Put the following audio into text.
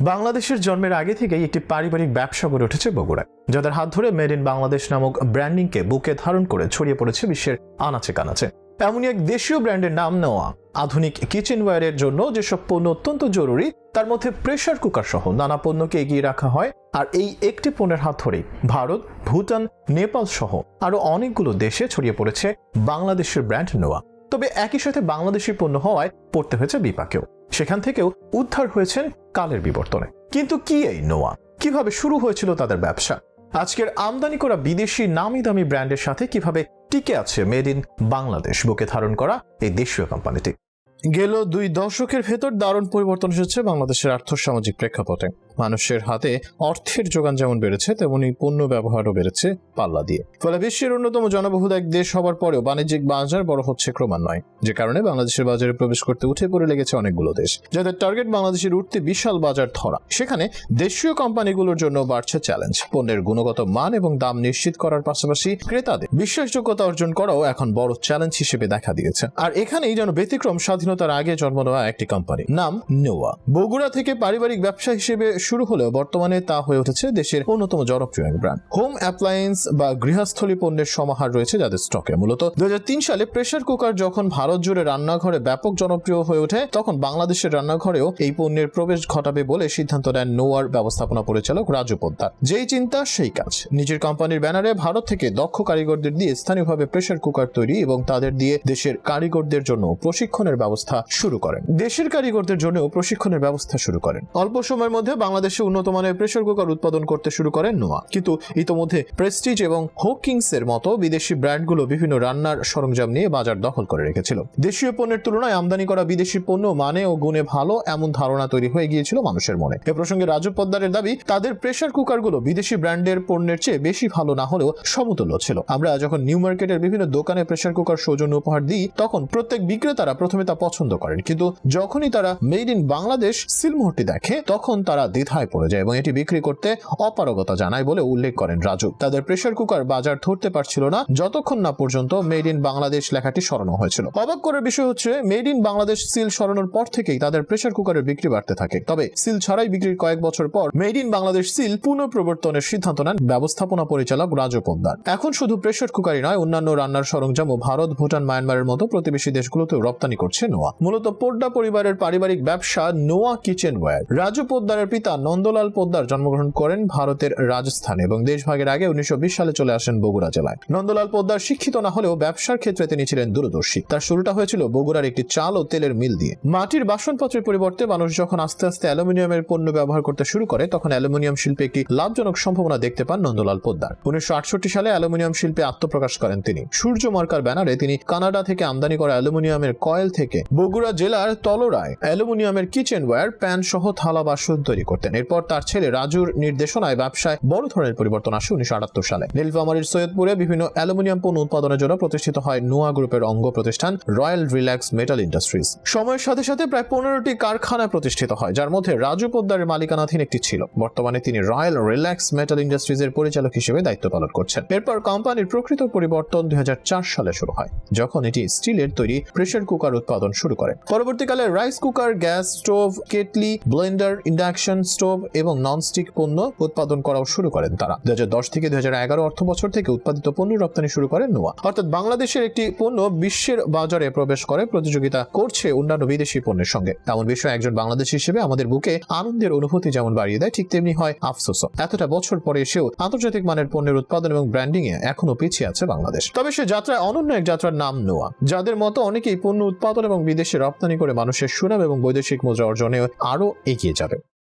বাংলাদেশের জন্মের আগে থেকেই একটি পারিবারিক ব্যবসা গড়ে উঠেছে বগুড়ায়, যাদের হাত ধরে মেড ইন বাংলাদেশ নামক ব্র্যান্ডিংকে বুকে ধারণ করে ছড়িয়ে পড়েছে বিশ্বের আনাচে কানাচে। এমনই এক দেশীয় ব্র্যান্ডের নাম নেওয়া। আধুনিক কিচেনওয়্যারের জন্য যেসব পণ্য অত্যন্ত জরুরি, তার মধ্যে প্রেসার কুকার সহ নানা পণ্যকে এগিয়ে রাখা হয়। আর এই একটি পণ্যের হাত ধরেই ভারত, ভুটান, নেপাল সহ আরো অনেকগুলো দেশে ছড়িয়ে পড়েছে বাংলাদেশের ব্র্যান্ড নোয়া। তবে একই সাথে বাংলাদেশি পণ্য হওয়ায় পড়তে হয়েছে বিপাকেও। সেখান থেকেও উদ্ধার হয়েছেন কালের বিবর্তনে। কিন্তু কি এই নোয়া? কিভাবে শুরু হয়েছিল তাদের ব্যবসা? আজকের আমদানি করা বিদেশি নামি দামি ব্র্যান্ডের সাথে কিভাবে টিকে আছে মেড ইন বাংলাদেশ বুকে ধারণ করা এই দেশীয় কোম্পানিটি? গেল 2 দশকের ভেতর দারুণ পরিবর্তন এসেছে বাংলাদেশের আর্থসামাজিক প্রেক্ষাপটে। মানুষের হাতে অর্থের যোগান যেমন বেড়েছে, তেমনি পণ্য ব্যবহারও বেড়েছে পাল্লা দিয়ে। ফলে বিশ্বের অন্যতম জনবহুল এক দেশ হবার পরেও বাণিজ্যিক বাজার বড় হচ্ছে ক্রমান্বয়ে, যে কারণে বাংলাদেশের বাজারে প্রবেশ করতে উঠে পড়ে লেগেছে অনেকগুলো দেশ, যাদের টার্গেট বাংলাদেশের উঠতে বিশাল বাজার ধরা। সেখানে দেশীয় কোম্পানিগুলোর জন্য বাড়ছে চ্যালেঞ্জ। পণ্যের গুণগত মান এবং দাম নিশ্চিত করার পাশাপাশি ক্রেতাদের বিশ্বাসযোগ্যতা অর্জন করাও এখন বড় চ্যালেঞ্জ হিসেবে দেখা দিয়েছে। আর এখানেই যেন ব্যতিক্রম স্বাধীনতার আগে জন্ম নেওয়া একটি কোম্পানি, নাম নোয়া। বগুড়া থেকে পারিবারিক ব্যবসা হিসেবে শুরু হলেও বর্তমানে তা হয়ে উঠেছে দেশের অন্যতম জনপ্রিয় এক ব্র্যান্ড। হোম অ্যাপ্লায়েন্স বা গৃহস্থলী পণ্যের সমাহার রয়েছে যাদের স্টকে। মূলত 2003 সালে প্রেসার কুকার যখন ভারত জুড়ে রান্নাঘরে ব্যাপক জনপ্রিয় হয়ে ওঠে, তখন বাংলাদেশের রান্নাঘরেও এই পণ্যের প্রবেশ ঘটাবে বলে সিদ্ধান্ত নেন নোয়ার ব্যবস্থাপনা পরিচালক রাজু পোদ্দার। যেই চিন্তা সেই কাজ। নিজের কোম্পানির ব্যানারে ভারত থেকে দক্ষ কারিগরদের দিয়ে স্থানীয়ভাবে প্রেসার কুকার তৈরি এবং তাদের দিয়ে দেশের কারিগরদের জন্য প্রশিক্ষণের ব্যবস্থা শুরু করেন। অল্প সময়ের মধ্যে বাংলাদেশে উন্নত মানের প্রেসার কুকার উৎপাদন করতে শুরু করেন নোয়া। কিন্তু ইতোমধ্যে প্রেস্টিজ এবং হোকিংস এর মতো বিদেশি ব্র্যান্ডগুলো বিভিন্ন রান্নার সরঞ্জাম নিয়ে বাজার দখল করে রেখেছিল। দেশীয় পণ্যের তুলনায় আমদানি করা বিদেশি পণ্য মানে ও গুণে ভালো, এমন ধারণা তৈরি হয়ে গিয়েছিল মানুষের মনে। এ প্রসঙ্গে রাজু পোদ্দারের দাবি, তাদের প্রেসার কুকারগুলো বিদেশি ব্র্যান্ডের পণ্যের চেয়ে বেশি ভালো না হলেও সমতুল্য ছিল। আমরা যখন নিউ মার্কেটের বিভিন্ন দোকানে প্রেসার কুকার সৌজন্য উপহার দিই, তখন প্রত্যেক বিক্রেতারা প্রথমে তা পছন্দ করেন, কিন্তু যখনই তারা মেড ইন বাংলাদেশ সিলমোহরটি দেখে, তখন তারা দ্বিধায় পড়ে যায় এবং এটি বিক্রি করতে অপারগতা জানায় বলে উল্লেখ করেন রাজু। তাদের প্রেসার কুকার বাজার ধরতে পারছিল না যতক্ষণ না পর্যন্ত মেড ইন বাংলাদেশ লেখাটি সরানো হয়েছিল। অবাক করার বিষয় হচ্ছে, মেড ইন বাংলাদেশ সিল সরানোর পর থেকেই তাদের প্রেসার কুকারের বিক্রি বাড়তে থাকে। তবে সিল ছাড়াই বিক্রির কয়েক বছর পর মেড ইন বাংলাদেশ সিল পুনঃপ্রবর্তনের সিদ্ধান্ত নেন ব্যবস্থাপনা পরিচালক রাজু পোদ্দার। এখন শুধু প্রেসার কুকারই নয়, অন্যান্য রান্নার সরঞ্জাম ও ভারত, ভুটান, মায়ানমারের মতো প্রতিবেশী দেশগুলোতেও রপ্তানি করছে নোয়া। মূলত পোদ্দার পরিবারের পারিবারিক ব্যবসা নোয়া কিচেনওয়্যার। রাজু পোদ্দারের পিতা নন্দলাল পোদ্দার জন্মগ্রহণ করেন ভারতের রাজস্থানে এবং দেশভাগের আগে 1920 সালে চলে আসেন বগুড়া জেলায়। নন্দলাল পোদ্দার শিক্ষিত না হলেও ব্যবসার ক্ষেত্রে তিনি ছিলেন দূরদর্শী। তার শুরুটা হয়েছিল বগুড়ার একটি চাল ও তেলের মিল দিয়ে। মাটির বাসনপত্রের পরিবর্তে মানুষ যখন আস্তে আস্তে অ্যালুমিনিয়ামের পণ্য ব্যবহার করতে শুরু করে, তখন অ্যালুমিনিয়াম শিল্পে একটি লাভজনক সম্ভাবনা দেখতে পান নন্দলাল পোদ্দার। 1968 সালে অ্যালুমিনিয়াম শিল্পে আত্মপ্রকাশ করেন তিনি। সূর্য মার্কার ব্যানারে তিনি কানাডা থেকে আমদানি করা অ্যালুমিনিয়ামের কয়েল থেকে বগুড়া জেলার তলোরায় অ্যালুমিনিয়ামের কিচেনওয়্যার, প্যান সহ থালা বাসন তৈরি করতেন। এরপর তার ছেলে রাজুর নির্দেশনায় ব্যবসায় বড় ধরনের পরিবর্তন আসে 1978 সালে। নীলফামারীর সৈয়দপুরে বিভিন্ন অ্যালুমিনিয়াম পণ্য উৎপাদনের জন্য প্রতিষ্ঠিত হয় নোয়া গ্রুপের অঙ্গ প্রতিষ্ঠান রয়্যাল রিল্যাক্স মেটাল ইন্ডাস্ট্রিজ। সময়ের সাথে সাথে প্রায় 15টি কারখানা প্রতিষ্ঠিত হয়, যার মধ্যে রাজু পোদ্দারের মালিকানাধীন একটি ছিল। বর্তমানে তিনি রয়্যাল রিল্যাক্স মেটাল ইন্ডাস্ট্রিজের পরিচালক হিসেবে দায়িত্ব পালন করছেন। এরপর কোম্পানির প্রকৃত পরিবর্তন 2004 সালে শুরু হয়, যখন এটি স্টিলের তৈরি প্রেসার কুকার উৎপাদন শুরু করে। পরবর্তীকালে rice cooker, gas stove, kettle, Blender, induction stove এবং ননস্টিক পণ্য উৎপাদন করাও শুরু করেন তারা। 2010 থেকে 2011 অর্থ বছর থেকে উৎপাদিত পণ্য রপ্তানি শুরু করেন নোয়া। অর্থাৎ বাংলাদেশের একটি পণ্য বিশ্বের বাজারে প্রবেশ করে প্রতিযোগিতা করছে অন্যান্য বিদেশি পণ্যের সঙ্গে। এমন বিষয়ে একজন বাংলাদেশী হিসেবে আমাদের বুকে আনন্দের অনুভূতি যেমন বাড়িয়ে দেয়, ঠিক তেমনি হয় আফসোসও। এতটা বছর পরে এসেও আন্তর্জাতিক মানের পণ্যের উৎপাদন এবং ব্র্যান্ডিং এ এখনো পিছিয়ে আছে বাংলাদেশ। তবে সে যাত্রায় অনন্য এক যাত্রার নাম নোয়া, যাদের মতো অনেকেই পণ্য উৎপাদন এবং বিদেশে রপ্তানি করে মানুষের সুনাম এবং বৈদেশিক মুদ্রা অর্জনে আরো এগিয়ে যাবে।